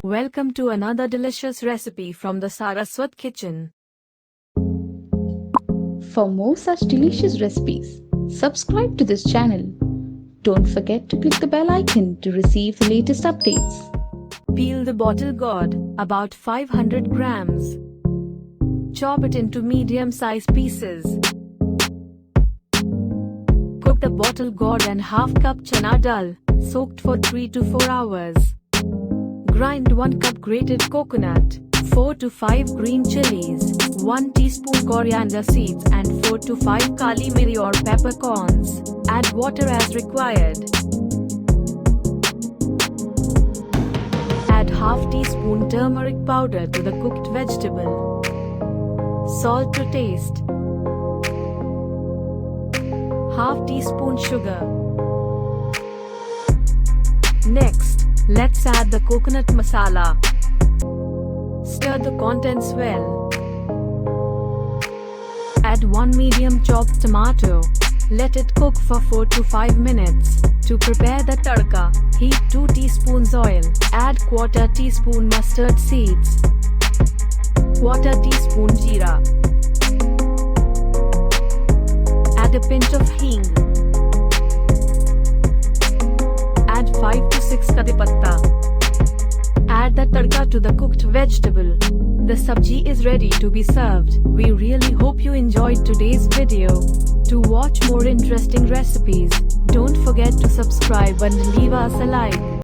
Welcome to another delicious recipe from the Saraswat Kitchen. For more such delicious recipes, subscribe to this channel. Don't forget to click the bell icon to receive the latest updates. Peel the bottle gourd, about 500 grams. Chop it into medium-sized pieces. Cook the bottle gourd and half cup chana dal, soaked for 3 to 4 hours. Grind 1 cup grated coconut, 4 to 5 green chilies, 1 teaspoon coriander seeds and 4 to 5 kali miri or peppercorns. Add water as required. Add half teaspoon turmeric powder to the cooked vegetable. Salt to taste. Half teaspoon sugar. Next, let's add the coconut masala. Stir the contents well. Add 1 medium chopped tomato. Let it cook for 4 to 5 minutes. To prepare the tadka, heat 2 teaspoons oil. Add quarter teaspoon mustard seeds. Quarter teaspoon jeera. Add a pinch of hing. Add 5 to 6 kadhi patta. Add the tadka to the cooked vegetable. The sabji is ready to be served. We really hope you enjoyed today's video. To watch more interesting recipes, don't forget to subscribe and leave us a like.